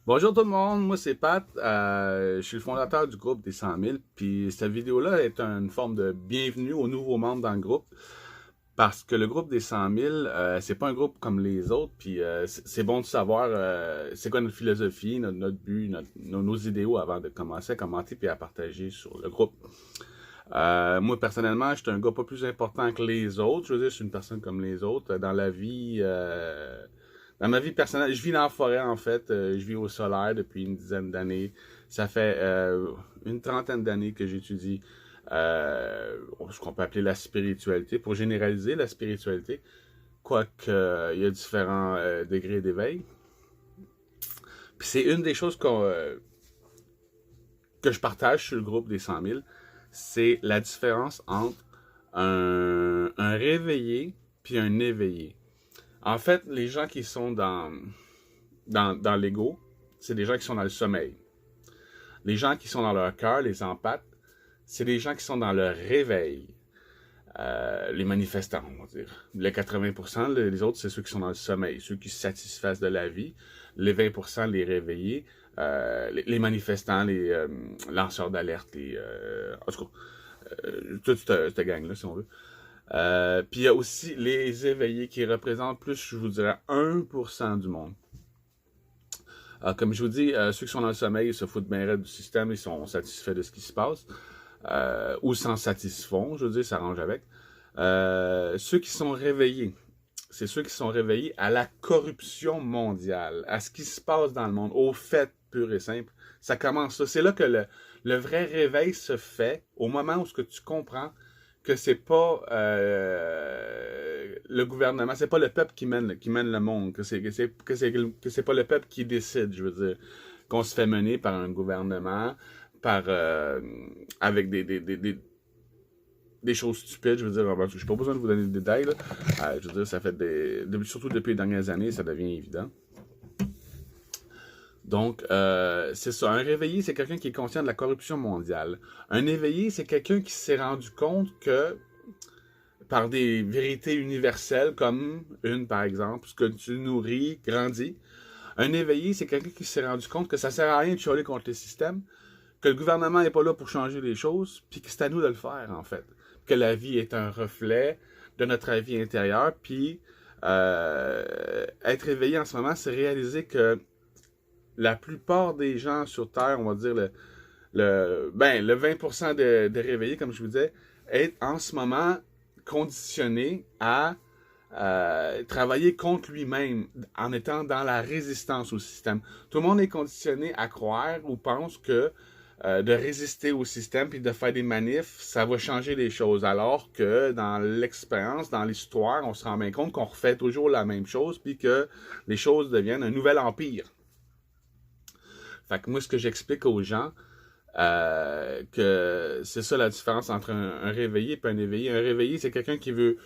Bonjour tout le monde, moi c'est Pat, je suis le fondateur du groupe des 100 000, puis cette vidéo-là est une forme de bienvenue aux nouveaux membres dans le groupe, parce que le groupe des 100 000, c'est pas un groupe comme les autres, puis c'est bon de savoir c'est quoi notre philosophie, notre but, nos idéaux avant de commencer à commenter puis à partager sur le groupe. Moi personnellement, je suis un gars pas plus important que les autres, je veux dire, je suis une personne comme les autres. Dans ma vie personnelle, je vis dans la forêt en fait. Je vis au solaire depuis une dizaine d'années. Ça fait une trentaine d'années que j'étudie ce qu'on peut appeler la spiritualité, pour généraliser la spiritualité, quoique il y a différents degrés d'éveil. Puis c'est une des choses que je partage sur le groupe des 100 000, c'est la différence entre un réveillé puis un éveillé. En fait, les gens qui sont dans l'ego, c'est des gens qui sont dans le sommeil. Les gens qui sont dans leur cœur, les empathes, c'est des gens qui sont dans le réveil. Les manifestants, on va dire. Les 80%, les autres, c'est ceux qui sont dans le sommeil, ceux qui se satisfassent de la vie. Les 20%, les réveillés. Les manifestants, les lanceurs d'alerte, en tout cas, toute cette gang-là, si on veut. Puis il y a aussi les éveillés qui représentent plus, je vous dirais, 1% du monde. Comme je vous dis, ceux qui sont dans le sommeil, ils se foutent bien raide du système, ils sont satisfaits de ce qui se passe, ou s'en satisfont, je veux dire, s'arrangent avec. Ceux qui sont réveillés, c'est ceux qui sont réveillés à la corruption mondiale, à ce qui se passe dans le monde, au fait pur et simple. Ça commence là. C'est là que le vrai réveil se fait, au moment où ce que tu comprends que c'est pas le gouvernement, c'est pas le peuple qui mène le monde, que c'est pas le peuple qui décide, je veux dire, qu'on se fait mener par un gouvernement, par avec des choses stupides, je veux dire, je n'ai pas besoin de vous donner des détails, là. Je veux dire, ça fait surtout depuis les dernières années, ça devient évident. Donc, c'est ça. Un réveillé, c'est quelqu'un qui est conscient de la corruption mondiale. Un éveillé, c'est quelqu'un qui s'est rendu compte que, par des vérités universelles, comme une, par exemple, ce que tu nourris, grandit. Un éveillé, c'est quelqu'un qui s'est rendu compte que ça sert à rien de chialer contre le système, que le gouvernement n'est pas là pour changer les choses, puis que c'est à nous de le faire, en fait. Que la vie est un reflet de notre vie intérieure, puis être éveillé en ce moment, c'est réaliser que la plupart des gens sur Terre, on va dire le 20% de réveillés, comme je vous disais, est en ce moment conditionné à travailler contre lui-même en étant dans la résistance au système. Tout le monde est conditionné à croire ou pense que de résister au système puis de faire des manifs, ça va changer les choses. Alors que dans l'expérience, dans l'histoire, on se rend bien compte qu'on refait toujours la même chose puis que les choses deviennent un nouvel empire. Fait que moi, ce que j'explique aux gens, que c'est ça la différence entre un réveillé et un éveillé. Un réveillé, c'est quelqu'un qui veut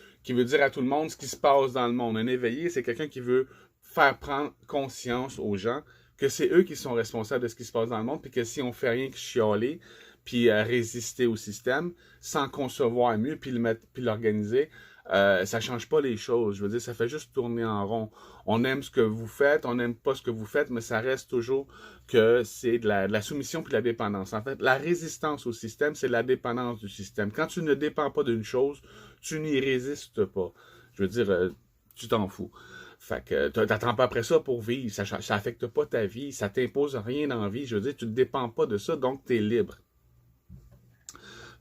dire à tout le monde ce qui se passe dans le monde. Un éveillé, c'est quelqu'un qui veut faire prendre conscience aux gens que c'est eux qui sont responsables de ce qui se passe dans le monde, puis que si on fait rien que chialer, puis résister au système, sans concevoir mieux, puis l'organiser, ça change pas les choses. Je veux dire, ça fait juste tourner en rond. On aime ce que vous faites, on n'aime pas ce que vous faites, mais ça reste toujours que c'est de la soumission puis de la dépendance. En fait, la résistance au système, c'est la dépendance du système. Quand tu ne dépends pas d'une chose, tu n'y résistes pas. Je veux dire, tu t'en fous. Fait que t'attends pas après ça pour vivre. Ça affecte pas ta vie. Ça t'impose rien dans la vie. Je veux dire, tu ne dépends pas de ça, donc tu es libre.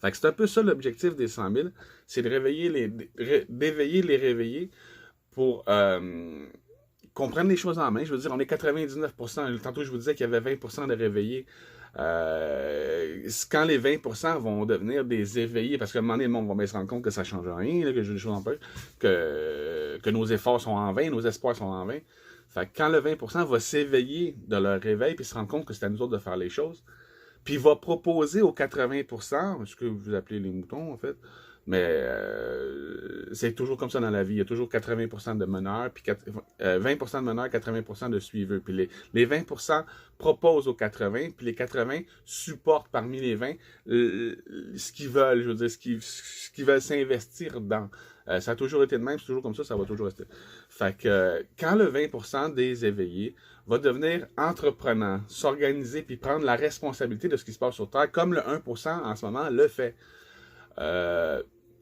Fait que c'est un peu ça l'objectif des 100 000, c'est de d'éveiller les réveillés pour qu'on prenne les choses en main. Je veux dire, on est 99%. Tantôt, je vous disais qu'il y avait 20% de réveillés. Quand les 20% vont devenir des éveillés, parce qu'à un moment donné, le monde va bien se rendre compte que ça ne change rien, là, que je des choses en peu, que nos efforts sont en vain, nos espoirs sont en vain. Fait que quand le 20% va s'éveiller de leur réveil puis se rendre compte que c'est à nous autres de faire les choses, puis il va proposer aux 80%, ce que vous appelez les moutons, en fait, Mais c'est toujours comme ça dans la vie. Il y a toujours 80% de meneurs, puis 20% de meneurs, 80% de suiveux. Puis les 20% proposent aux 80, puis les 80 supportent parmi les 20 ce qu'ils veulent, je veux dire, ce qu'ils veulent s'investir dans. Ça a toujours été de même, c'est toujours comme ça va toujours rester. Fait que quand le 20% des éveillés va devenir entreprenant, s'organiser, puis prendre la responsabilité de ce qui se passe sur Terre, comme le 1% en ce moment le fait,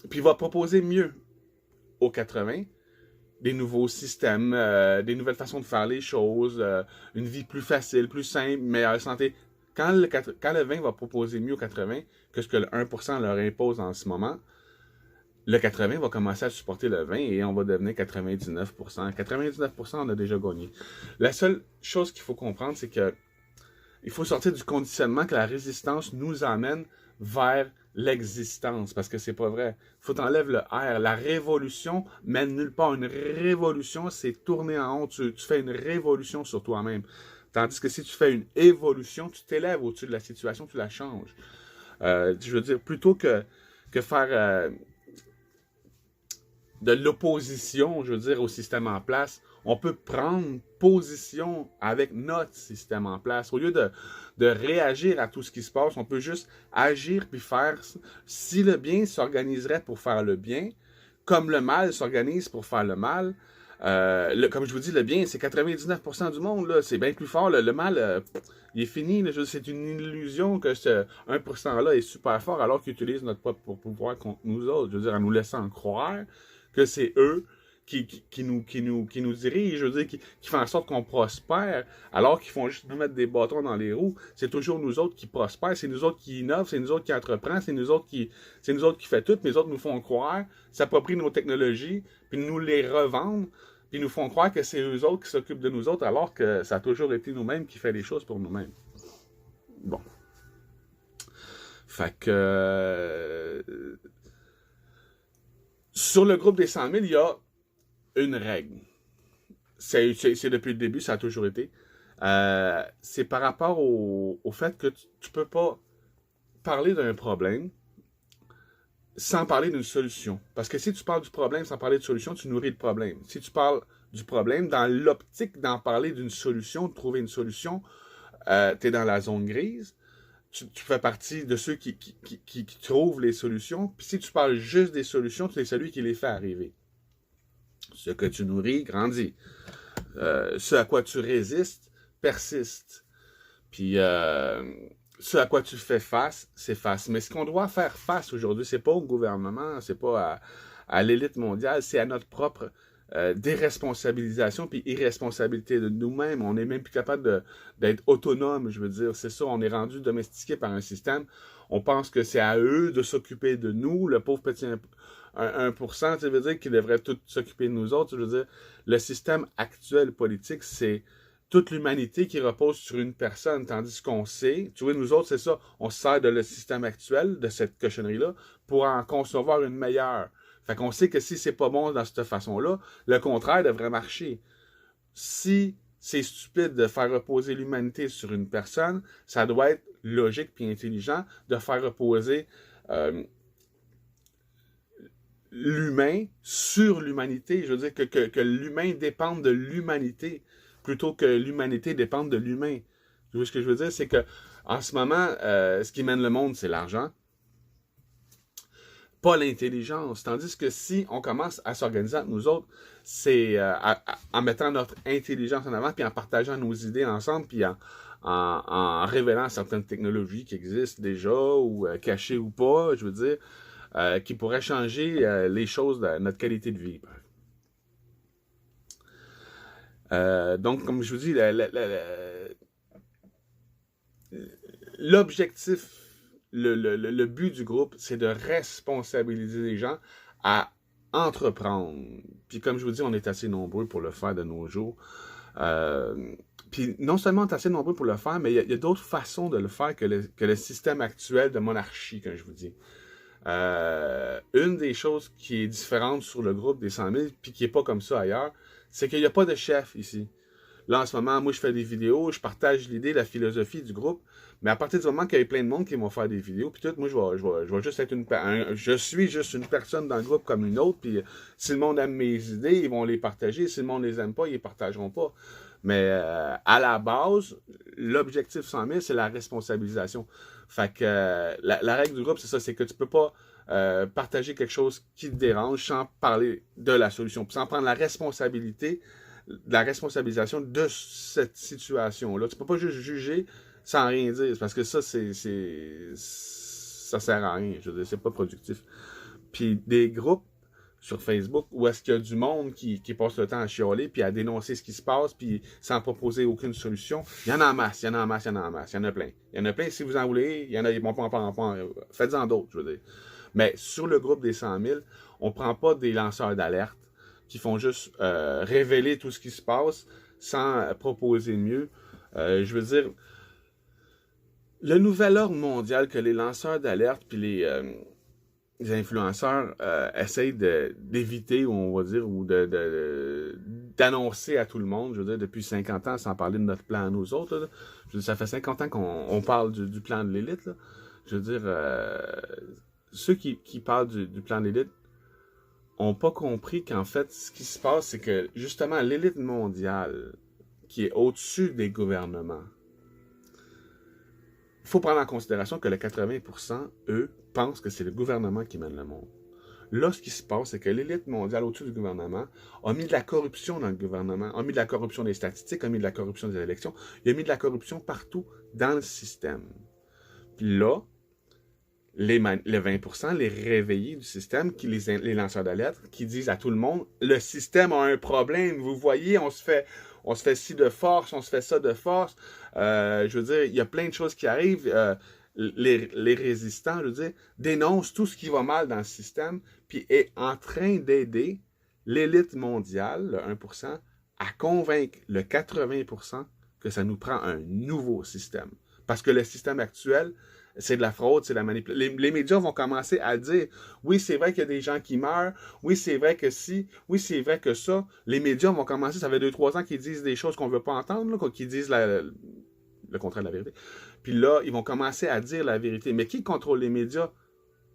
puis il va proposer mieux aux 80, des nouveaux systèmes, des nouvelles façons de faire les choses, une vie plus facile, plus simple, meilleure santé. Quand le 20 va proposer mieux aux 80 que ce que le 1% leur impose en ce moment, le 80 va commencer à supporter le 20 et on va devenir 99%. 99%, on a déjà gagné. La seule chose qu'il faut comprendre, c'est que il faut sortir du conditionnement que la résistance nous amène vers l'existence, parce que c'est pas vrai. Faut t'enlèves le R. La révolution mène nulle part. Une révolution, c'est tourner en haut. Tu fais une révolution sur toi-même. Tandis que si tu fais une évolution, tu t'élèves au-dessus de la situation, tu la changes. Je veux dire, plutôt que faire de l'opposition, je veux dire, au système en place, on peut prendre position avec notre système en place. Au lieu de réagir à tout ce qui se passe, on peut juste agir puis faire. Si le bien s'organiserait pour faire le bien, comme le mal s'organise pour faire le mal, comme je vous dis, le bien, c'est 99% du monde, là, c'est bien plus fort. Le mal, il est fini. C'est une illusion que ce 1%-là est super fort alors qu'il utilise notre propre pouvoir contre nous autres. Je veux dire, en nous laissant croire que c'est eux qui nous dirigent, je veux dire, qui font en sorte qu'on prospère, alors qu'ils font juste nous mettre des bâtons dans les roues. C'est toujours nous autres qui prospèrent, c'est nous autres qui innovent, c'est nous autres qui entreprennent, c'est nous autres qui fait tout, mais les autres nous font croire, s'approprient nos technologies, puis nous les revendent, puis nous font croire que c'est eux autres qui s'occupent de nous autres, alors que ça a toujours été nous-mêmes qui fait les choses pour nous-mêmes. Bon. Fait que... sur le groupe des 100 000, il y a une règle. C'est depuis le début, ça a toujours été. C'est par rapport au fait que tu peux pas parler d'un problème sans parler d'une solution. Parce que si tu parles du problème sans parler de solution, tu nourris le problème. Si tu parles du problème dans l'optique d'en parler d'une solution, de trouver une solution, tu es dans la zone grise. Tu fais partie de ceux qui trouvent les solutions. Puis si tu parles juste des solutions, tu es celui qui les fait arriver. Ce que tu nourris grandit. Ce à quoi tu résistes persiste. Puis ce à quoi tu fais face, c'est face. Mais ce qu'on doit faire face aujourd'hui, c'est pas au gouvernement, c'est pas à l'élite mondiale, c'est à notre propre déresponsabilisation puis irresponsabilité de nous-mêmes. On n'est même plus capable d'être autonome, je veux dire. C'est ça, on est rendu domestiqué par un système. On pense que c'est à eux de s'occuper de nous, le pauvre petit 1%, ça veut dire qu'ils devraient tous s'occuper de nous autres. Je veux dire, le système actuel politique, c'est toute l'humanité qui repose sur une personne, tandis qu'on sait, tu vois, nous autres, c'est ça, on se sert de le système actuel, de cette cochonnerie-là, pour en concevoir une meilleure. Fait qu'on sait que si c'est pas bon dans cette façon-là, le contraire devrait marcher. Si c'est stupide de faire reposer l'humanité sur une personne, ça doit être logique puis intelligent de faire reposer l'humain sur l'humanité. Je veux dire que l'humain dépende de l'humanité plutôt que l'humanité dépende de l'humain. Tu vois ce que je veux dire? C'est que en ce moment, ce qui mène le monde, c'est l'argent, pas l'intelligence. Tandis que si on commence à s'organiser entre nous autres, c'est en mettant notre intelligence en avant, puis en partageant nos idées ensemble, puis en révélant certaines technologies qui existent déjà, ou cachées ou pas, je veux dire, qui pourraient changer les choses de notre qualité de vie. Donc, comme je vous dis, l'objectif, le but du groupe, c'est de responsabiliser les gens à entreprendre. Puis comme je vous dis, on est assez nombreux pour le faire de nos jours. Puis non seulement on est assez nombreux pour le faire, mais il y a d'autres façons de le faire que le système actuel de monarchie, comme je vous dis. Une des choses qui est différente sur le groupe des 100 000, puis qui n'est pas comme ça ailleurs, c'est qu'il n'y a pas de chef ici. Là, en ce moment, moi, je fais des vidéos, je partage l'idée, la philosophie du groupe, mais à partir du moment qu'il y a plein de monde qui vont faire des vidéos, puis tout, moi, je vais juste être je suis juste une personne dans le groupe comme une autre, puis si le monde aime mes idées, ils vont les partager, si le monde les aime pas, ils les partageront pas. Mais à la base, l'objectif 100 000, c'est la responsabilisation. Fait que la règle du groupe, c'est ça, c'est que tu peux pas partager quelque chose qui te dérange sans parler de la solution, sans prendre la responsabilité, la responsabilisation de cette situation-là. Tu peux pas juste juger sans rien dire, parce que ça, ça sert à rien. Je veux dire, c'est pas productif. Puis des groupes sur Facebook où est-ce qu'il y a du monde qui passe le temps à chialer puis à dénoncer ce qui se passe puis sans proposer aucune solution. Il y en a en masse, il y en a en masse, il y en a en masse, il y en a plein. Il y en a plein, si vous en voulez, il y en a, faites-en d'autres, je veux dire. Mais sur le groupe des 100 000, on prend pas des lanceurs d'alerte qui font juste révéler tout ce qui se passe sans proposer mieux. Je veux dire, le nouvel ordre mondial que les lanceurs d'alerte puis les influenceurs essayent d'éviter, ou on va dire, ou d'annoncer à tout le monde, je veux dire, depuis 50 ans, sans parler de notre plan à nous autres, là. Je veux dire, ça fait 50 ans qu'on parle du plan de l'élite, là. Je veux dire, ceux qui parlent du plan de l'élite n'ont pas compris qu'en fait, ce qui se passe, c'est que, justement, l'élite mondiale, qui est au-dessus des gouvernements, il faut prendre en considération que les 80%, eux, pensent que c'est le gouvernement qui mène le monde. Là, ce qui se passe, c'est que l'élite mondiale au-dessus du gouvernement a mis de la corruption dans le gouvernement, a mis de la corruption des statistiques, a mis de la corruption des élections, il a mis de la corruption partout dans le système. Puis là, les 20%, les réveillés du système, les lanceurs d'alerte, qui disent à tout le monde, le système a un problème, vous voyez, on se fait ci de force, on se fait ça de force. Je veux dire, il y a plein de choses qui arrivent. Les résistants, je veux dire, dénoncent tout ce qui va mal dans le système, puis est en train d'aider l'élite mondiale, le 1%, à convaincre le 80% que ça nous prend un nouveau système. Parce que le système actuel, c'est de la fraude, c'est de la manipulation. Les médias vont commencer à dire, oui, c'est vrai qu'il y a des gens qui meurent, oui, c'est vrai que si, oui, c'est vrai que ça. Les médias vont commencer, ça fait 2-3 ans qu'ils disent des choses qu'on ne veut pas entendre, là, qu'ils disent le contraire de la vérité. Puis là, ils vont commencer à dire la vérité. Mais qui contrôle les médias?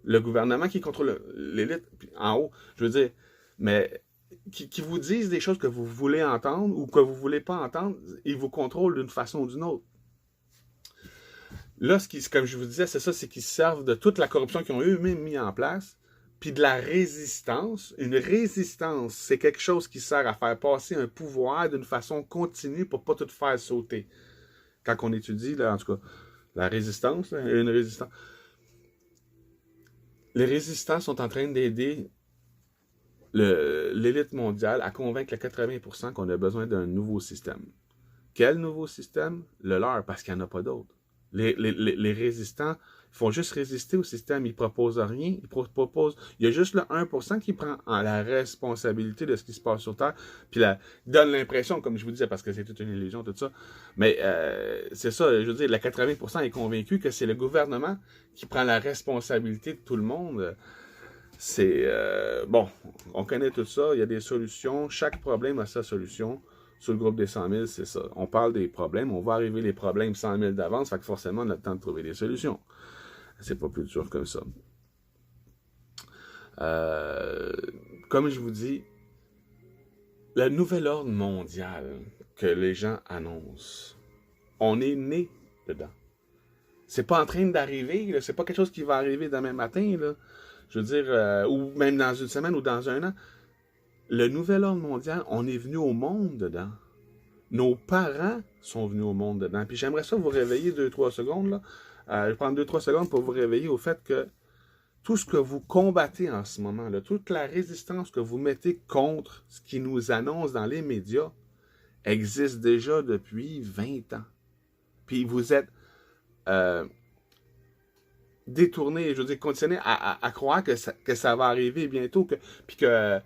Le gouvernement qui contrôle l'élite, en haut. Je veux dire, mais qui vous disent des choses que vous voulez entendre ou que vous ne voulez pas entendre, ils vous contrôlent d'une façon ou d'une autre. Là, comme je vous disais, c'est ça, c'est qu'ils se servent de toute la corruption qu'ils ont eux-mêmes mis en place, puis de la résistance. Une résistance, c'est quelque chose qui sert à faire passer un pouvoir d'une façon continue pour pas tout faire sauter. Quand on étudie, là, en tout cas, la résistance, là, une résistance. Les résistants sont en train d'aider l'élite mondiale à convaincre les 80% qu'on a besoin d'un nouveau système. Quel nouveau système? Le leur, parce qu'il n'y en a pas d'autre. Les résistants font juste résister au système, ils proposent rien, il y a juste le 1% qui prend la responsabilité de ce qui se passe sur Terre, puis donne l'impression, comme je vous disais, parce que c'est toute une illusion, tout ça, mais c'est ça, je veux dire, le 80% est convaincu que c'est le gouvernement qui prend la responsabilité de tout le monde. C'est, bon, on connaît tout ça, il y a des solutions, chaque problème a sa solution. Sur le groupe des 100 000, c'est ça. On parle des problèmes, on va arriver les problèmes 100 000 d'avance, fait que forcément, on a le temps de trouver des solutions. C'est pas plus dur que ça. Comme je vous dis, le nouvel ordre mondial que les gens annoncent, on est né dedans. C'est pas en train d'arriver, c'est pas quelque chose qui va arriver demain matin, là. Je veux dire, ou même dans une semaine ou dans un an. Le nouvel ordre mondial, on est venu au monde dedans. Nos parents sont venus au monde dedans. Puis j'aimerais ça vous réveiller 2-3 secondes. Là. Je vais prendre 2-3 secondes pour vous réveiller au fait que tout ce que vous combattez en ce moment, là, toute la résistance que vous mettez contre ce qui nous annonce dans les médias existe déjà depuis 20 ans. Puis vous êtes détourné, je veux dire, conditionné à croire que ça va arriver bientôt, puis que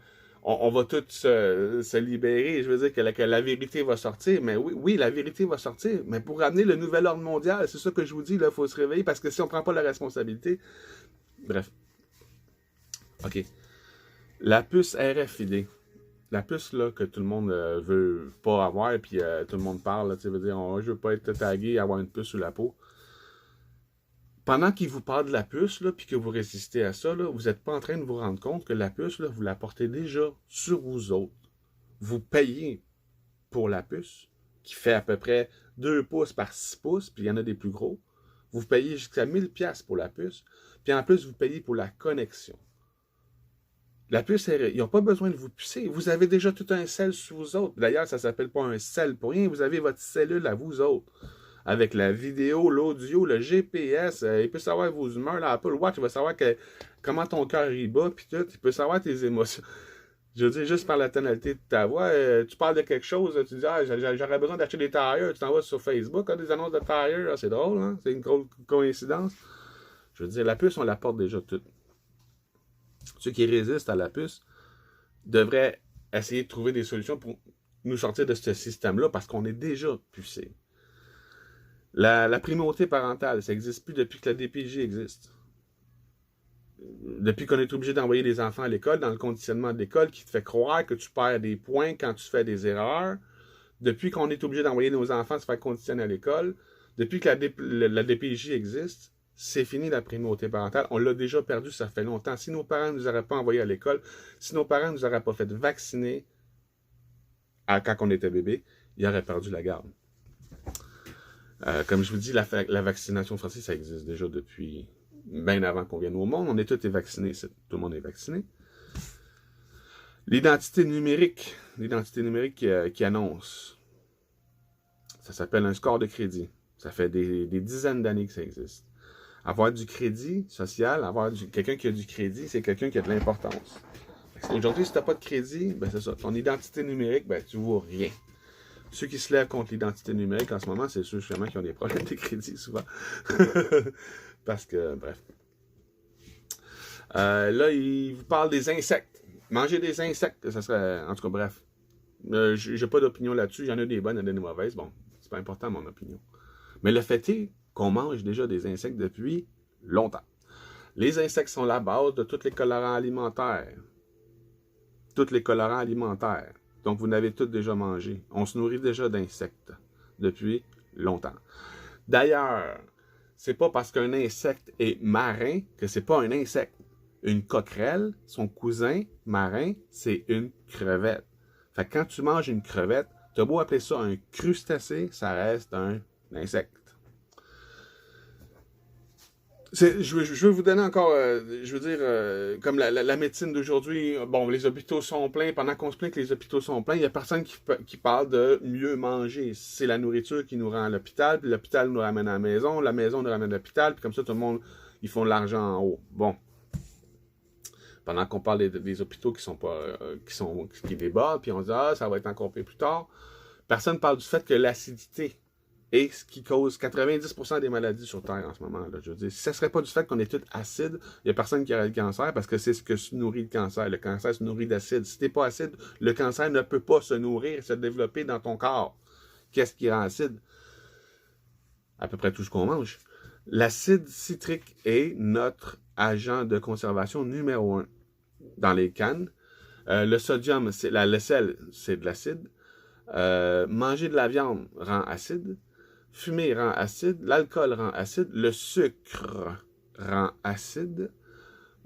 on va tous se libérer. Je veux dire que la vérité va sortir. Mais oui, la vérité va sortir. Mais pour ramener le nouvel ordre mondial, c'est ça que je vous dis, il faut se réveiller parce que si on ne prend pas la responsabilité... Bref. OK. La puce RFID. La puce là, que tout le monde veut pas avoir, et puis tout le monde parle, tu veut dire, oh, je veux pas être tagué et avoir une puce sous la peau. Pendant qu'il vous parle de la puce, là, puis que vous résistez à ça, là, vous n'êtes pas en train de vous rendre compte que la puce, là, vous la portez déjà sur vous autres. Vous payez pour la puce, qui fait à peu près 2 pouces par 6 pouces, puis il y en a des plus gros. Vous payez jusqu'à 1000$ pour la puce, puis en plus, vous payez pour la connexion. La puce, ils n'ont pas besoin de vous pucer. Vous avez déjà tout un sel sous vous autres. D'ailleurs, ça ne s'appelle pas un sel pour rien. Vous avez votre cellule à vous autres. Avec la vidéo, l'audio, le GPS, il peut savoir vos humeurs. L'Apple Watch, il va savoir comment ton cœur y bat, puis tout. Il peut savoir tes émotions. Je veux dire, juste par la tonalité de ta voix, tu parles de quelque chose, tu dis, ah, j'aurais besoin d'acheter des tailleurs. Tu t'envoies sur Facebook, des annonces de tailleurs. C'est drôle, hein? C'est une coïncidence. Je veux dire, la puce, on la porte déjà toute. Ceux qui résistent à la puce devraient essayer de trouver des solutions pour nous sortir de ce système-là parce qu'on est déjà pucé. La primauté parentale, ça n'existe plus depuis que la DPJ existe. Depuis qu'on est obligé d'envoyer des enfants à l'école, dans le conditionnement de l'école qui te fait croire que tu perds des points quand tu fais des erreurs, depuis qu'on est obligé d'envoyer nos enfants se faire conditionner à l'école, depuis que la DPJ existe, c'est fini la primauté parentale. On l'a déjà perdu, ça fait longtemps. Si nos parents ne nous auraient pas envoyés à l'école, si nos parents ne nous auraient pas fait vacciner quand on était bébé, ils auraient perdu la garde. Comme je vous dis, la vaccination française, ça existe déjà depuis bien avant qu'on vienne au monde. On est tous vaccinés, tout le monde est vacciné. L'identité numérique qui annonce. Ça s'appelle un score de crédit. Ça fait des dizaines d'années que ça existe. Avoir du crédit social, quelqu'un qui a du crédit, c'est quelqu'un qui a de l'importance. Aujourd'hui, si tu n'as pas de crédit, ben c'est ça. Ton identité numérique, ben tu vaux rien. Ceux qui se lèvent contre l'identité numérique en ce moment, c'est ceux justement qui ont des problèmes de crédit souvent. Parce que, bref. Là, il vous parle des insectes. Manger des insectes, ça serait... En tout cas, bref. J'ai pas d'opinion là-dessus. Il y en a des bonnes, il y en a des mauvaises. Bon, c'est pas important mon opinion. Mais le fait est qu'on mange déjà des insectes depuis longtemps. Les insectes sont la base de tous les colorants alimentaires. Tous les colorants alimentaires. Donc, vous n'avez tous déjà mangé. On se nourrit déjà d'insectes depuis longtemps. D'ailleurs, c'est pas parce qu'un insecte est marin que c'est pas un insecte. Une coquerelle, son cousin marin, c'est une crevette. Fait que quand tu manges une crevette, t'as beau appeler ça un crustacé, ça reste un insecte. Je veux vous donner encore, comme la médecine d'aujourd'hui, bon, les hôpitaux sont pleins. Pendant qu'on se plaint que les hôpitaux sont pleins, il n'y a personne qui parle de mieux manger. C'est la nourriture qui nous rend à l'hôpital, puis l'hôpital nous ramène à la maison nous ramène à l'hôpital, puis comme ça, tout le monde, ils font de l'argent en haut. Bon. Pendant qu'on parle des hôpitaux qui débordent, puis on dit, ah, ça va être encore plus tard. Personne ne parle du fait que l'acidité est ce qui cause 90% des maladies sur Terre en ce moment. Là. Je veux dire, si ça ne serait pas du fait qu'on est tous acides, il n'y a personne qui aurait le cancer parce que c'est ce que se nourrit le cancer. Le cancer se nourrit d'acide. Si tu n'es pas acide, le cancer ne peut pas se nourrir et se développer dans ton corps. Qu'est-ce qui rend acide? À peu près tout ce qu'on mange. L'acide citrique est notre agent de conservation numéro 1 dans les cannes. Le sodium, le sel, c'est de l'acide. Manger de la viande rend acide. Fumer rend acide, l'alcool rend acide, le sucre rend acide,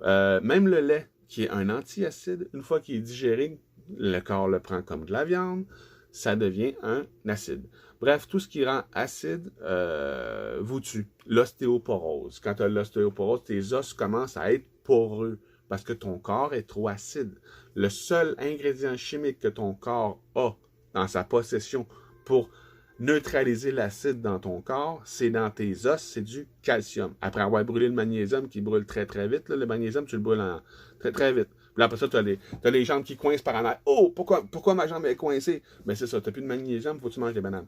même le lait, qui est un antiacide, une fois qu'il est digéré, le corps le prend comme de la viande, ça devient un acide. Bref, tout ce qui rend acide vous tue. L'ostéoporose. Quand tu as l'ostéoporose, tes os commencent à être poreux parce que ton corps est trop acide. Le seul ingrédient chimique que ton corps a dans sa possession pour neutraliser l'acide dans ton corps, c'est dans tes os, c'est du calcium. Après avoir brûlé le magnésium qui brûle très très vite, là, le magnésium, tu le brûles très très vite. Puis après ça, tu as les jambes qui coincent par en arrière. Oh, pourquoi ma jambe est coincée? Ben c'est ça, tu n'as plus de magnésium, il faut que tu manges des bananes.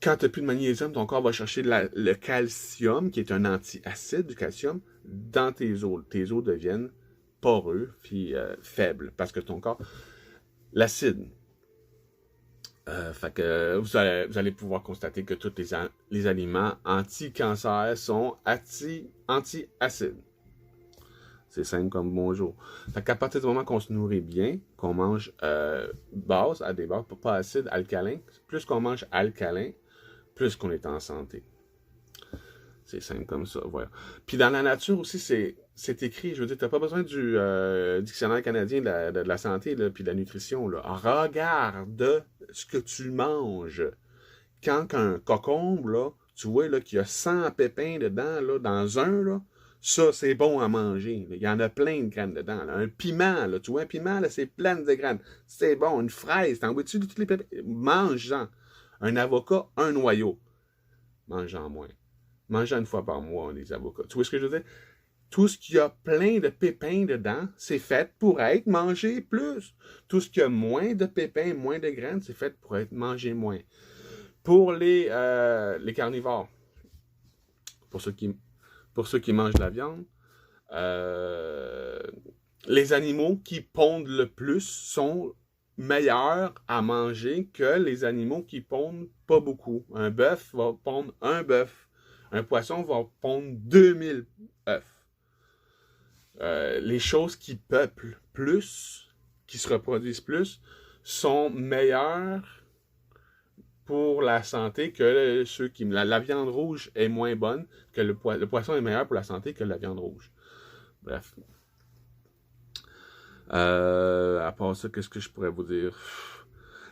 Quand tu n'as plus de magnésium, ton corps va chercher le calcium, qui est un antiacide du calcium, dans tes os. Tes os deviennent poreux puis faibles parce que ton corps... L'acide. Fait que vous allez pouvoir constater que tous les aliments anti-cancer sont anti-acides. C'est simple comme bonjour. Fait qu'à partir du moment qu'on se nourrit bien, qu'on mange base, à des bases, pas acide, alcalin, plus qu'on mange alcalin, plus qu'on est en santé. C'est simple comme ça, voilà. Puis dans la nature aussi, c'est écrit, je veux dire, t'as pas besoin du dictionnaire canadien de la santé, là, puis de la nutrition, là. Regarde ce que tu manges. Quand un cocombe, là, tu vois, là, qu'il y a 100 pépins dedans, là, dans un, là, ça, c'est bon à manger. Il y en a plein de graines dedans. Là. Un piment, là, tu vois, un piment, là, c'est plein de graines. C'est bon. Une fraise, t'en vois-tu de tous les pépins? Mange-en. Un avocat, un noyau. Mange-en moins. Mange-en une fois par mois, les avocats. Tu vois ce que je veux dire? Tout ce qui a plein de pépins dedans, c'est fait pour être mangé plus. Tout ce qui a moins de pépins, moins de graines, c'est fait pour être mangé moins. Pour les carnivores, pour ceux qui mangent de la viande, les animaux qui pondent le plus sont meilleurs à manger que les animaux qui pondent pas beaucoup. Un bœuf va pondre un bœuf. Un poisson va pondre 2000 œufs. Les choses qui peuplent plus, qui se reproduisent plus, sont meilleures pour la santé que ceux qui... La viande rouge est moins bonne, que le poisson est meilleur pour la santé que la viande rouge. Bref. À part ça, qu'est-ce que je pourrais vous dire?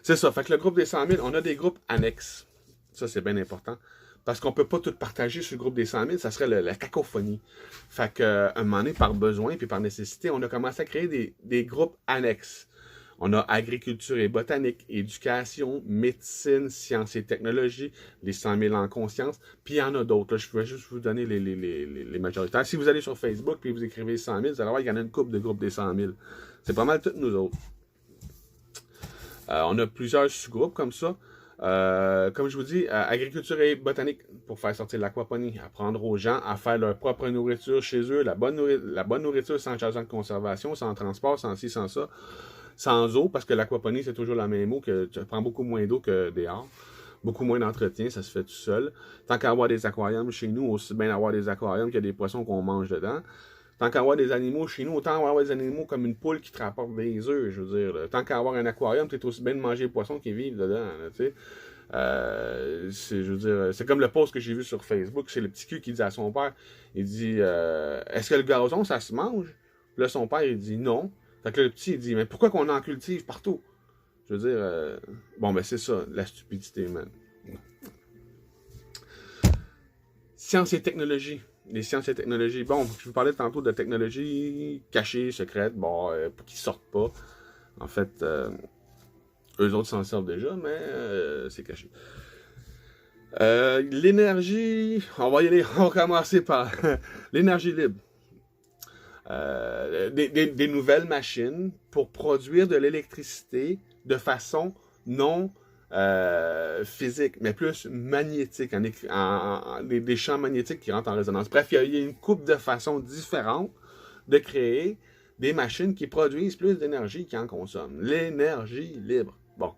C'est ça, fait que le groupe des 100 000, on a des groupes annexes. Ça, c'est bien important. Parce qu'on peut pas tout partager sur le groupe des 100 000, ça serait la cacophonie. Fait qu'à un moment donné, par besoin puis par nécessité, on a commencé à créer des groupes annexes. On a agriculture et botanique, éducation, médecine, sciences et technologies, les 100 000 en conscience, puis il y en a d'autres. Là, je vais juste vous donner les majoritaires. Si vous allez sur Facebook puis vous écrivez 100 000, vous allez voir qu'il y en a une couple de groupes des 100 000. C'est pas mal toutes nous autres. On a plusieurs sous-groupes comme ça. Comme je vous dis, agriculture et botanique pour faire sortir l'aquaponie, apprendre aux gens à faire leur propre nourriture chez eux, la bonne nourriture sans chargement de conservation, sans transport, sans ci, sans ça, sans eau, parce que l'aquaponie, c'est toujours la même eau, que tu prends beaucoup moins d'eau que dehors, beaucoup moins d'entretien, ça se fait tout seul. Tant qu'à avoir des aquariums chez nous, aussi bien avoir des aquariums qu'il y a des poissons qu'on mange dedans. Tant qu'à avoir des animaux chez nous, autant avoir des animaux comme une poule qui te rapporte des œufs, je veux dire. Là. Tant qu'à avoir un aquarium, t'es aussi bien de manger les poissons qui vivent dedans, tu sais. Je veux dire, c'est comme le post que j'ai vu sur Facebook, c'est le petit cul qui dit à son père, il dit, est-ce que le gazon, ça se mange? Là, son père, il dit non. Fait que là, le petit, il dit, mais pourquoi qu'on en cultive partout? Je veux dire, bon, ben c'est ça, la stupidité, man. Sciences et technologies. Les sciences et technologies. Bon, je vous parlais tantôt de technologies cachées, secrètes, bon, qui sortent pas. En fait, eux autres s'en servent déjà, mais c'est caché. L'énergie, on va y aller, on va commencer par l'énergie libre. Des nouvelles machines pour produire de l'électricité de façon non physique, mais plus magnétique, des champs magnétiques qui rentrent en résonance. Bref, il y a une couple de façons différentes de créer des machines qui produisent plus d'énergie qu'ils en consomment. L'énergie libre, bon,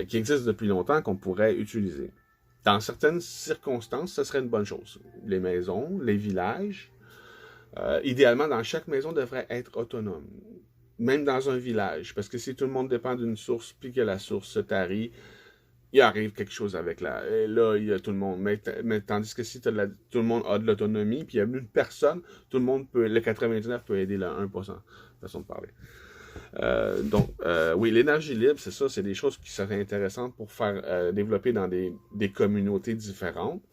qui existe depuis longtemps, qu'on pourrait utiliser. Dans certaines circonstances, ce serait une bonne chose. Les maisons, les villages, idéalement, dans chaque maison devrait être autonome. Même dans un village. Parce que si tout le monde dépend d'une source, puis que la source se tarit, il arrive quelque chose avec la... Et là, il y a tout le monde. Mais tandis que si tout le monde a de l'autonomie, puis il y a une personne, tout le monde peut... Le 99 peut aider le 1%. Façon de parler. Donc, oui, l'énergie libre, c'est ça. C'est des choses qui seraient intéressantes pour faire développer dans des communautés différentes,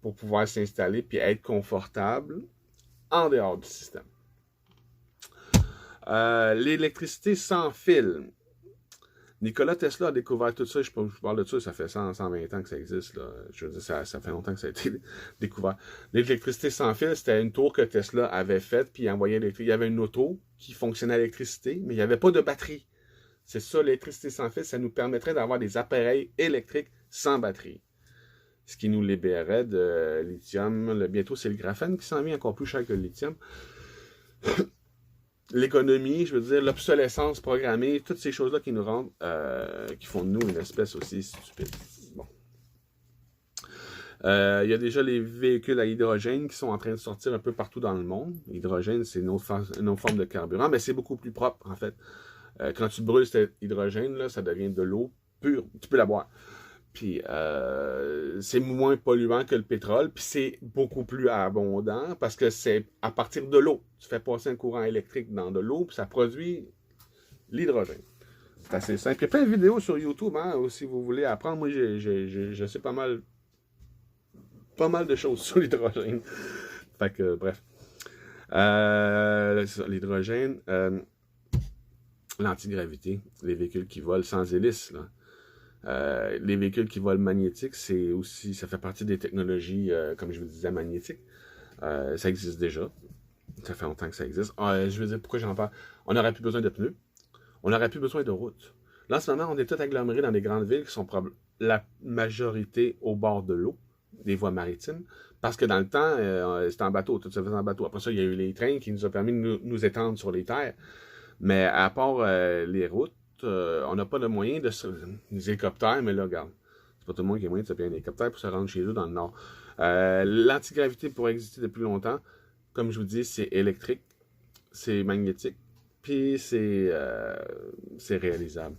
pour pouvoir s'installer, puis être confortable en dehors du système. L'électricité sans fil. Nikola Tesla a découvert tout ça. Je parle de ça, ça fait 120 ans que ça existe. Là. Je veux dire, ça fait longtemps que ça a été découvert. L'électricité sans fil, c'était une tour que Tesla avait faite, puis il envoyait l'électricité. Il y avait une auto qui fonctionnait à l'électricité, mais il n'y avait pas de batterie. C'est ça, l'électricité sans fil, ça nous permettrait d'avoir des appareils électriques sans batterie. Ce qui nous libérerait de lithium. Bientôt, c'est le graphène qui s'en vient encore plus cher que le lithium. L'économie, je veux dire, l'obsolescence programmée, toutes ces choses-là qui nous rendent, qui font de nous une espèce aussi stupide. Bon. Il y a déjà les véhicules à hydrogène qui sont en train de sortir un peu partout dans le monde. L'hydrogène, c'est une autre forme de carburant, mais c'est beaucoup plus propre, en fait. Quand tu brûles cet hydrogène, là, ça devient de l'eau pure. Tu peux la boire. Puis c'est moins polluant que le pétrole, puis c'est beaucoup plus abondant parce que c'est à partir de l'eau. Tu fais passer un courant électrique dans de l'eau, puis ça produit l'hydrogène. C'est assez simple. Il y a plein de vidéos sur YouTube, hein, si vous voulez apprendre. Moi, je sais pas mal de choses sur l'hydrogène. Fait que, bref. L'hydrogène, l'antigravité, les véhicules qui volent sans hélice, là. Les véhicules qui volent magnétiques, c'est aussi, ça fait partie des technologies, comme je vous disais, magnétiques. Ça existe déjà. Ça fait longtemps que ça existe. Je veux dire, pourquoi j'en parle? On n'aurait plus besoin de pneus. On n'aurait plus besoin de routes. Là, en ce moment, on est tous agglomérés dans des grandes villes qui sont la majorité au bord de l'eau, des voies maritimes. Parce que dans le temps, c'était en bateau, tout se faisait en bateau. Après ça, il y a eu les trains qui nous ont permis de nous étendre sur les terres. Mais à part les routes, on n'a pas de moyen de des hélicoptères, mais là, regarde, c'est pas tout le monde qui a moyen de se payer un hélicoptère pour se rendre chez eux dans le nord. L'antigravité pourrait exister depuis longtemps. Comme je vous dis, c'est électrique, c'est magnétique, puis c'est réalisable.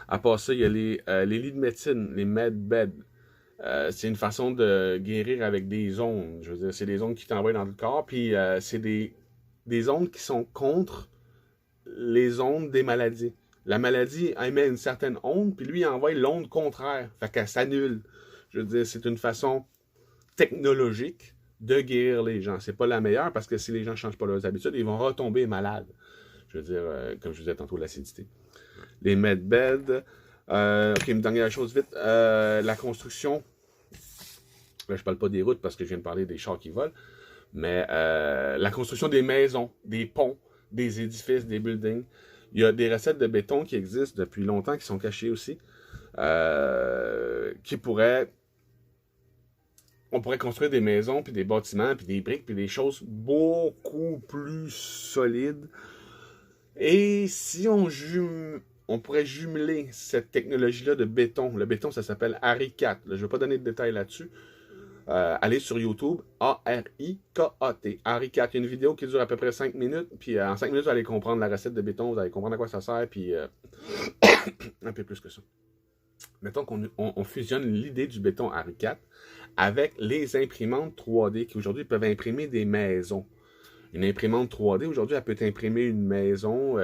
À part ça, il y a les lits de médecine, les medbeds. C'est une façon de guérir avec des ondes. Je veux dire, c'est des ondes qui t'envoient dans le corps, puis c'est des ondes qui sont contre les ondes des maladies. La maladie émet une certaine onde, puis lui, il envoie l'onde contraire. Fait qu'elle s'annule. Je veux dire, c'est une façon technologique de guérir les gens. C'est pas la meilleure, parce que si les gens ne changent pas leurs habitudes, ils vont retomber malades. Je veux dire, comme je vous disais tantôt, l'acidité. Les medbeds. OK, une dernière chose vite. La construction. Là, je parle pas des routes, parce que je viens de parler des chars qui volent. Mais la construction des maisons, des ponts, des édifices, des buildings. Il y a des recettes de béton qui existent depuis longtemps, qui sont cachées aussi, qui pourraient... On pourrait construire des maisons, puis des bâtiments, puis des briques, puis des choses beaucoup plus solides. Et si on pourrait jumeler cette technologie-là de béton. Le béton, ça s'appelle ARICAT. Je ne vais pas donner de détails là-dessus. Allez sur YouTube, A-R-I-K-A-T. ARICAT. Il y a une vidéo qui dure à peu près 5 minutes. Puis en 5 minutes, vous allez comprendre la recette de béton, vous allez comprendre à quoi ça sert, puis un peu plus que ça. Mettons qu'on fusionne l'idée du béton ARICAT avec les imprimantes 3D qui aujourd'hui peuvent imprimer des maisons. Une imprimante 3D, aujourd'hui, elle peut t'imprimer une maison,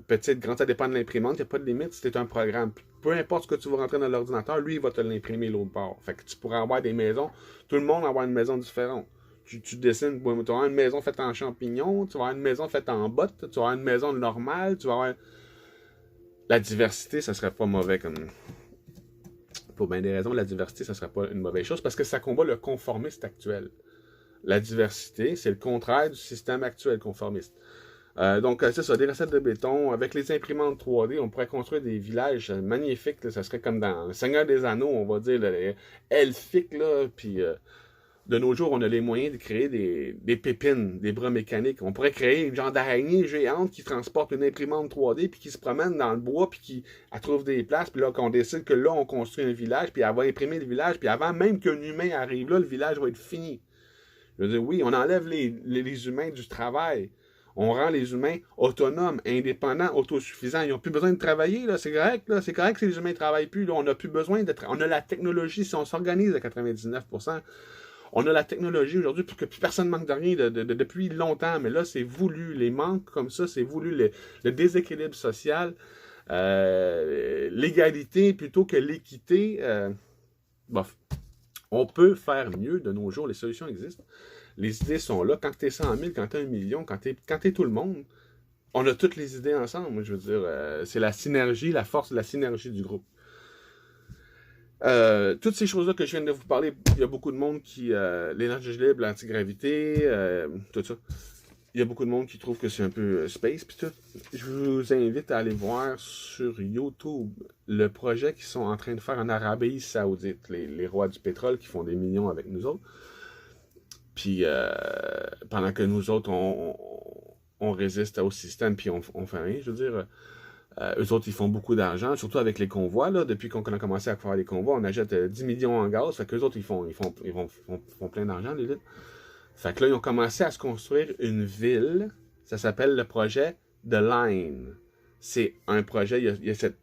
petite, grande, ça dépend de l'imprimante, il n'y a pas de limite, c'est un programme. Peu importe ce que tu vas rentrer dans l'ordinateur, lui, il va te l'imprimer l'autre bord. Fait que tu pourras avoir des maisons, tout le monde va avoir une maison différente. Tu dessines, tu vas avoir une maison faite en champignons, tu vas avoir une maison faite en bottes, tu vas avoir une maison normale, tu vas avoir... La diversité, ça serait pas mauvais comme... Pour bien des raisons, la diversité, ça serait pas une mauvaise chose, parce que ça combat le conformiste actuel. La diversité, c'est le contraire du système actuel conformiste. Donc, c'est ça, des recettes de béton. Avec les imprimantes 3D, on pourrait construire des villages magnifiques. Là, ça serait comme dans Le Seigneur des Anneaux, on va dire, là, elfiques. Là, puis, de nos jours, on a les moyens de créer des pépines, des bras mécaniques. On pourrait créer une genre d'araignée géante qui transporte une imprimante 3D, puis qui se promène dans le bois, puis qui trouve des places. Puis là, qu'on décide que là, on construit un village, puis elle va imprimer le village. Puis avant même qu'un humain arrive là, le village va être fini. Je veux dire, oui, on enlève les humains du travail. On rend les humains autonomes, indépendants, autosuffisants. Ils n'ont plus besoin de travailler, là. C'est correct, là. C'est correct si les humains ne travaillent plus, là. On n'a plus besoin de travailler. On a la technologie, si on s'organise à 99%. On a la technologie aujourd'hui pour que plus personne ne manque de rien depuis longtemps. Mais là, c'est voulu. Les manques comme ça, c'est voulu. Le déséquilibre social, l'égalité plutôt que l'équité. Bof. On peut faire mieux de nos jours, les solutions existent. Les idées sont là. Quand tu es 100 000, quand tu es 1 million, quand tu es tout le monde, on a toutes les idées ensemble. Moi, je veux dire, c'est la synergie, la force de la synergie du groupe. Toutes ces choses-là que je viens de vous parler, il y a beaucoup de monde qui... l'énergie libre, l'antigravité, tout ça. Il y a beaucoup de monde qui trouve que c'est un peu space pis tout. Je vous invite à aller voir sur YouTube le projet qu'ils sont en train de faire en Arabie Saoudite, les rois du pétrole qui font des millions avec nous autres. Puis pendant que nous autres, on résiste au système puis on fait rien. Je veux dire, Eux autres, ils font beaucoup d'argent, surtout avec les convois. Là. Depuis qu'on a commencé à faire les convois, on achète 10 millions en gaz. Fait qu'eux autres, ils font plein d'argent, les litres. Fait que là, ils ont commencé à se construire une ville. Ça s'appelle le projet The Line. C'est un projet, il y a cette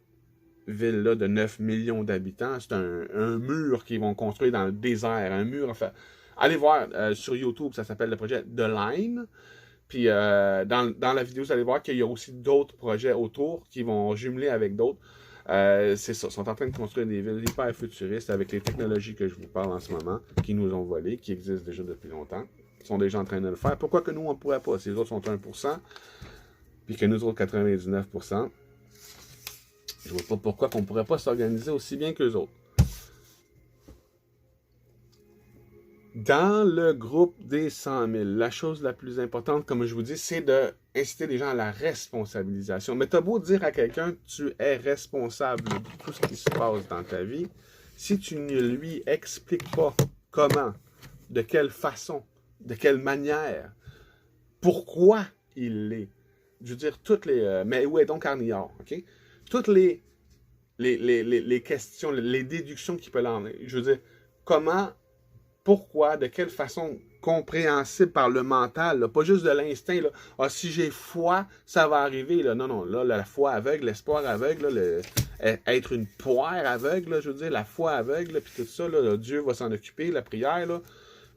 ville-là de 9 millions d'habitants. C'est un mur qu'ils vont construire dans le désert. Un mur, enfin. Allez voir sur YouTube, ça s'appelle le projet The Line. Puis dans la vidéo, vous allez voir qu'il y a aussi d'autres projets autour qui vont jumeler avec d'autres. C'est ça, ils sont en train de construire des villes hyper futuristes avec les technologies que je vous parle en ce moment, qui nous ont volées, qui existent déjà depuis longtemps. Ils sont déjà en train de le faire. Pourquoi que nous, on ne pourrait pas? Si les autres sont 1%, puis que nous autres 99%, je vois pas pourquoi on ne pourrait pas s'organiser aussi bien qu'eux autres. Dans le groupe des 100 000, la chose la plus importante, comme je vous dis, c'est d'inciter les gens à la responsabilisation. Mais t'as beau dire à quelqu'un que tu es responsable de tout ce qui se passe dans ta vie, si tu ne lui expliques pas comment, de quelle façon, de quelle manière, pourquoi il l'est. Je veux dire, toutes les... mais où est donc Arniard, OK? Toutes les questions, les déductions qui peuvent en... Je veux dire, comment... Pourquoi, de quelle façon compréhensible par le mental, là, pas juste de l'instinct, là. Ah, si j'ai foi, ça va arriver. Là. Non, non, là, la foi aveugle, l'espoir aveugle, là, être une poire aveugle, là, je veux dire, la foi aveugle, puis tout ça, là, Dieu va s'en occuper, la prière, là.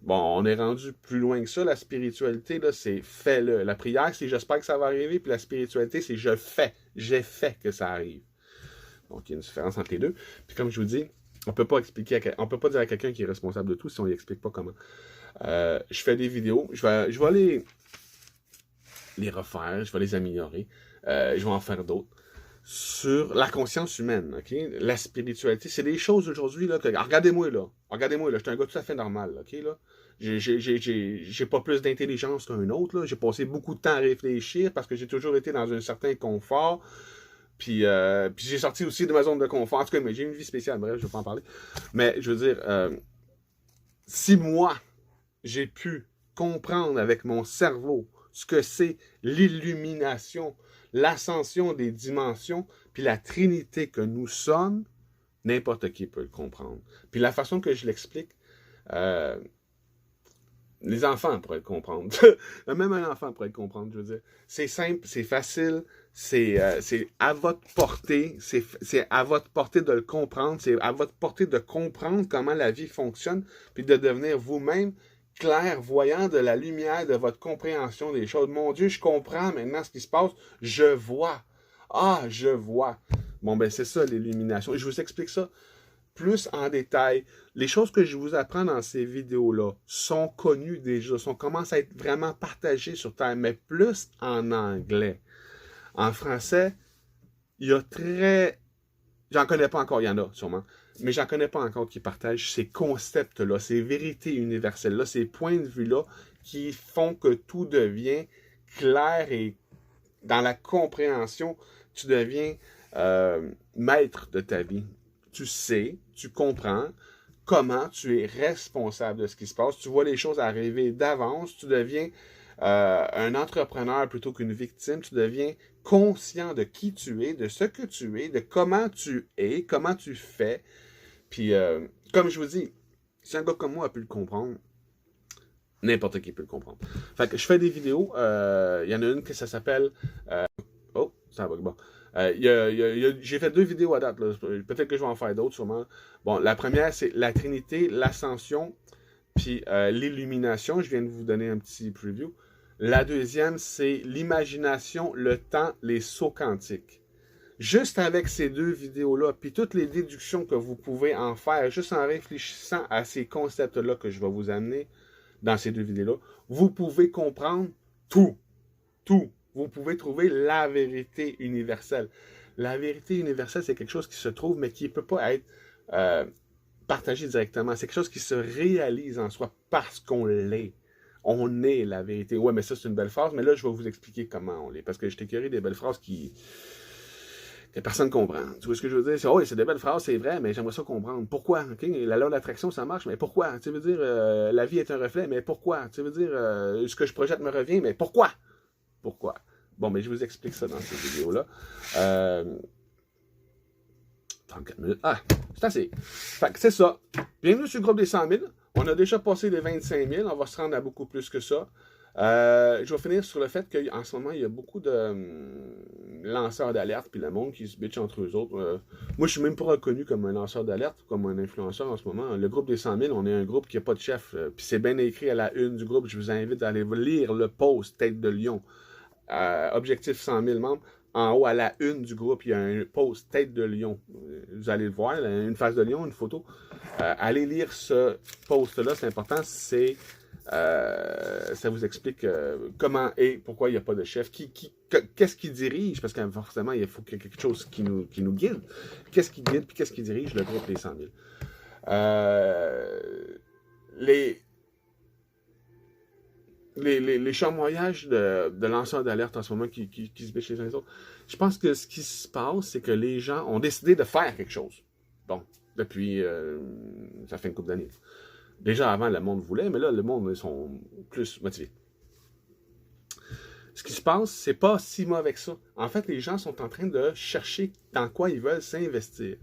Bon, on est rendu plus loin que ça, la spiritualité, là, c'est fais-le. La prière, c'est j'espère que ça va arriver, puis la spiritualité, c'est je fais, j'ai fait que ça arrive. Donc, il y a une différence entre les deux. Puis comme je vous dis, on peut pas dire à quelqu'un qui est responsable de tout si on lui explique pas comment. Je fais des vidéos, je vais les refaire, je vais les améliorer, je vais en faire d'autres sur la conscience humaine, ok? La spiritualité, c'est des choses aujourd'hui là. Regardez-moi là, je suis un gars tout à fait normal, ok là. J'ai pas plus d'intelligence qu'un autre là. J'ai passé beaucoup de temps à réfléchir parce que j'ai toujours été dans un certain confort. Puis j'ai sorti aussi de ma zone de confort. En tout cas, mais j'ai une vie spéciale, bref, je ne vais pas en parler. Mais je veux dire, si moi, j'ai pu comprendre avec mon cerveau ce que c'est l'illumination, l'ascension des dimensions, puis la trinité que nous sommes, n'importe qui peut le comprendre. Puis la façon que je l'explique, les enfants pourraient le comprendre. Même un enfant pourrait le comprendre, je veux dire. C'est simple, c'est facile, c'est à votre portée, c'est à votre portée de le comprendre, c'est à votre portée de comprendre comment la vie fonctionne, puis de devenir vous-même clairvoyant de la lumière de votre compréhension des choses. Mon Dieu, je comprends maintenant ce qui se passe, je vois. Ah, je vois. Bon, ben c'est ça l'illumination. Je vous explique ça plus en détail. Les choses que je vous apprends dans ces vidéos-là sont connues déjà, commencent à être vraiment partagées sur Terre, mais plus en anglais. En français, il y a j'en connais pas encore, il y en a sûrement, mais j'en connais pas encore qui partagent ces concepts-là, ces vérités universelles-là, ces points de vue-là qui font que tout devient clair et dans la compréhension, tu deviens maître de ta vie. Tu sais, tu comprends comment tu es responsable de ce qui se passe. Tu vois les choses arriver d'avance. Tu deviens un entrepreneur plutôt qu'une victime. Tu deviens conscient de qui tu es, de ce que tu es, de comment tu es, comment tu fais. Puis, comme je vous dis, si un gars comme moi a pu le comprendre, n'importe qui peut le comprendre. Fait que je fais des vidéos. Il y en a une que ça s'appelle... oh, ça va, bon. J'ai fait 2 vidéos à date. Peut-être que je vais en faire d'autres, sûrement. Bon, la première, c'est la Trinité, l'Ascension, puis l'Illumination. Je viens de vous donner un petit preview. La deuxième, c'est l'imagination, le temps, les sauts quantiques. Juste avec ces 2 vidéos-là, puis toutes les déductions que vous pouvez en faire, juste en réfléchissant à ces concepts-là que je vais vous amener dans ces 2 vidéos-là, vous pouvez comprendre tout. Tout. Vous pouvez trouver la vérité universelle. La vérité universelle, c'est quelque chose qui se trouve, mais qui ne peut pas être partagé directement. C'est quelque chose qui se réalise en soi parce qu'on l'est. On est la vérité. Ouais, mais ça, c'est une belle phrase, mais là, je vais vous expliquer comment on l'est. Parce que je t'écœurais des belles phrases que personne ne comprend. Tu vois ce que je veux dire? C'est des belles phrases, c'est vrai, mais j'aimerais ça comprendre. Pourquoi? Okay? La loi d'attraction, ça marche, mais pourquoi? Tu veux dire, la vie est un reflet, mais pourquoi? Tu veux dire, ce que je projette me revient, mais pourquoi? Pourquoi? Bon, mais je vous explique ça dans cette vidéo-là. 34 minutes. Ah, c'est assez. Fait que c'est ça. Bienvenue sur le groupe des 100 000. On a déjà passé les 25 000. On va se rendre à beaucoup plus que ça. Je vais finir sur le fait qu'en ce moment, il y a beaucoup de lanceurs d'alerte, puis le monde qui se bitch entre eux autres. Moi, je suis même pas reconnu comme un lanceur d'alerte, comme un influenceur en ce moment. Le groupe des 100 000, on est un groupe qui n'a pas de chef. Puis c'est bien écrit à la une du groupe. Je vous invite à aller lire le post Tête de Lion. Objectif 100 000 membres. En haut, à la une du groupe, il y a un post Tête de Lion. Vous allez le voir, une face de lion, une photo. Allez lire ce post-là, c'est important. Ça vous explique comment et pourquoi il n'y a pas de chef. Qu'est-ce qui dirige? Parce que forcément, il faut qu'il y ait quelque chose qui nous guide. Qu'est-ce qui guide puis qu'est-ce qui dirige le groupe des 100 000? Les charmoyages de lanceurs d'alerte en ce moment qui se bitchent les uns les autres, je pense que ce qui se passe, c'est que les gens ont décidé de faire quelque chose. Bon, depuis, ça fait une couple d'années. Déjà avant, le monde voulait, mais là, le monde, ils sont plus motivés. Ce qui se passe, c'est pas si mauvais que ça. En fait, les gens sont en train de chercher dans quoi ils veulent s'investir.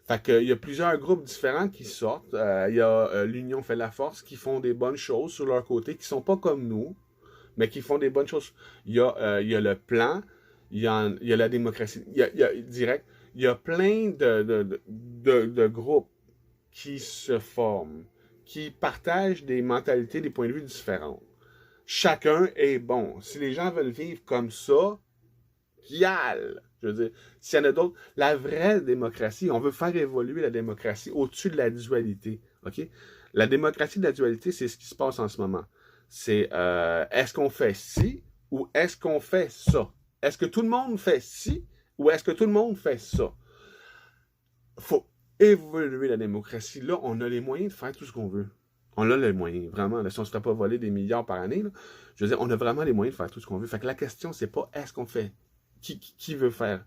Fait qu'il y a plusieurs groupes différents qui sortent. Il y a l'Union fait la force qui font des bonnes choses sur leur côté, qui sont pas comme nous, mais qui font des bonnes choses. Il y a le plan, il y a la démocratie. Il y a direct. Il y a plein de groupes qui se forment, qui partagent des mentalités, des points de vue différents. Chacun est bon. Si les gens veulent vivre comme ça, yal! Je veux dire, s'il y en a d'autres, la vraie démocratie, on veut faire évoluer la démocratie au-dessus de la dualité. OK? La démocratie de la dualité, c'est ce qui se passe en ce moment. C'est est-ce qu'on fait ci ou est-ce qu'on fait ça? Est-ce que tout le monde fait ci ou est-ce que tout le monde fait ça? Faut évoluer la démocratie. Là, on a les moyens de faire tout ce qu'on veut. On a les moyens, vraiment. Là, si on ne se ferait pas voler des milliards par année, là, je veux dire, on a vraiment les moyens de faire tout ce qu'on veut. Fait que la question, c'est pas est-ce qu'on fait, qui veut faire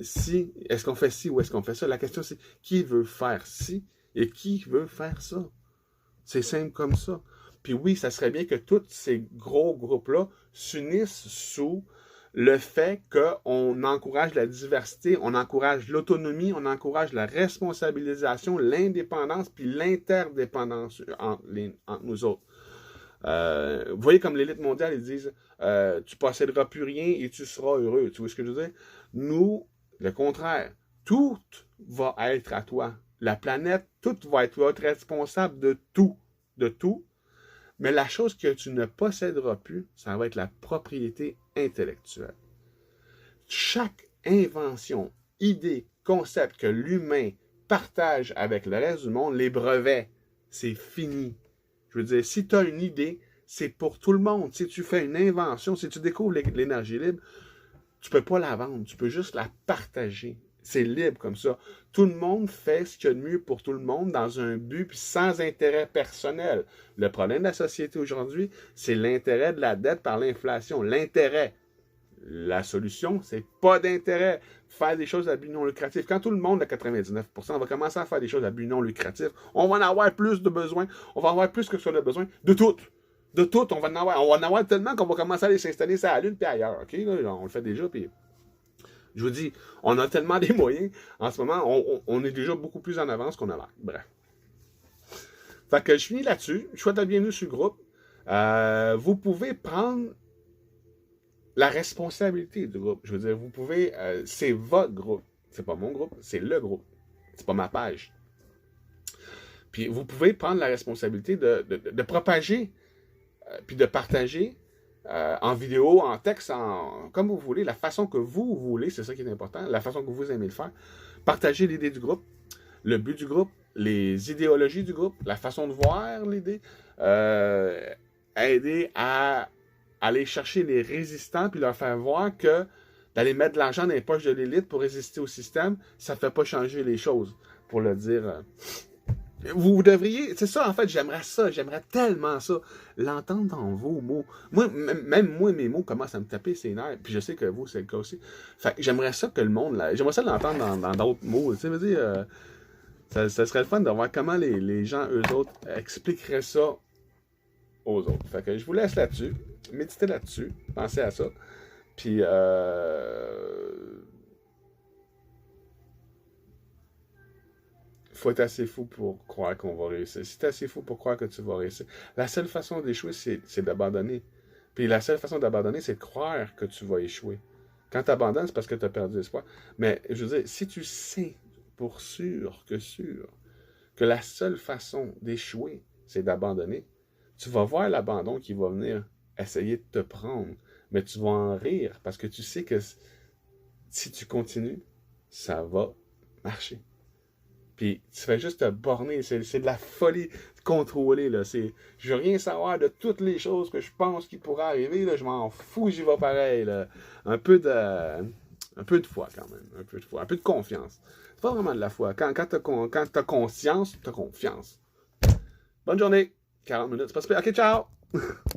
ci, est-ce qu'on fait ci ou est-ce qu'on fait ça? La question, c'est qui veut faire ci et qui veut faire ça? C'est simple comme ça. Puis oui, ça serait bien que tous ces gros groupes-là s'unissent sous le fait qu'on encourage la diversité, on encourage l'autonomie, on encourage la responsabilisation, l'indépendance, puis l'interdépendance entre nous autres. Vous voyez comme l'élite mondiale, ils disent tu posséderas plus rien et tu seras heureux. Tu vois ce que je veux dire? Nous, le contraire. Tout va être à toi. La planète, tout va être responsable de tout. De tout. Mais la chose que tu ne posséderas plus, ça va être la propriété intellectuelle. Chaque invention, idée, concept que l'humain partage avec le reste du monde, les brevets, c'est fini. Je veux dire, si tu as une idée, c'est pour tout le monde. Si tu fais une invention, si tu découvres l'énergie libre, tu ne peux pas la vendre, tu peux juste la partager. C'est libre comme ça. Tout le monde fait ce qu'il y a de mieux pour tout le monde dans un but puis sans intérêt personnel. Le problème de la société aujourd'hui, c'est l'intérêt de la dette par l'inflation. L'intérêt. La solution, c'est pas d'intérêt. Faire des choses à but non lucratif. Quand tout le monde, à 99%, va commencer à faire des choses à but non lucratif, on va en avoir plus de besoins. On va avoir plus que ce qu'on a besoin. De tout. De tout, on va en avoir. On va en avoir tellement qu'on va commencer à aller s'installer sur la Lune puis ailleurs. OK? Là, on le fait déjà, puis... Je vous dis, on a tellement des moyens. En ce moment, on est déjà beaucoup plus en avance qu'on a l'air. Bref. Fait que je finis là-dessus. Je souhaite la bienvenue sur le groupe. Vous pouvez prendre la responsabilité du groupe. Je veux dire, vous pouvez... c'est votre groupe. C'est pas mon groupe, c'est le groupe. C'est pas ma page. Puis vous pouvez prendre la responsabilité de propager puis de partager en vidéo, en texte, comme vous voulez, la façon que vous voulez, c'est ça qui est important, la façon que vous aimez le faire. Partagez l'idée du groupe, le but du groupe, les idéologies du groupe, la façon de voir l'idée, aider à aller chercher les résistants puis leur faire voir que d'aller mettre de l'argent dans les poches de l'élite pour résister au système, ça ne fait pas changer les choses, pour le dire... Vous devriez, c'est ça en fait, j'aimerais tellement ça, l'entendre dans vos mots. Moi, même moi, mes mots commencent à me taper ses nerfs, puis je sais que vous, c'est le cas aussi. Fait que j'aimerais ça que le monde, j'aimerais ça l'entendre dans d'autres mots, tu sais, veux dire, ça serait le fun de voir comment les gens, eux autres, expliqueraient ça aux autres. Fait que je vous laisse là-dessus, méditez là-dessus, pensez à ça. Puis, faut être assez fou pour croire qu'on va réussir. Si t'es assez fou pour croire que tu vas réussir, la seule façon d'échouer, c'est d'abandonner. Puis la seule façon d'abandonner, c'est de croire que tu vas échouer. Quand tu abandonnes, c'est parce que tu as perdu espoir. Mais je veux dire, si tu sais pour sûr que la seule façon d'échouer, c'est d'abandonner, tu vas voir l'abandon qui va venir essayer de te prendre. Mais tu vas en rire parce que tu sais que si tu continues, ça va marcher. Puis tu fais juste te borner, c'est de la folie contrôlée, là. Je veux rien savoir de toutes les choses que je pense qui pourraient arriver, là. Je m'en fous, j'y vais pareil, là. Un peu de foi, quand même. Un peu de foi, un peu de confiance. C'est pas vraiment de la foi. Quand t'as conscience, t'as confiance. Bonne journée. 40 minutes, c'est pas super. Ok, ciao!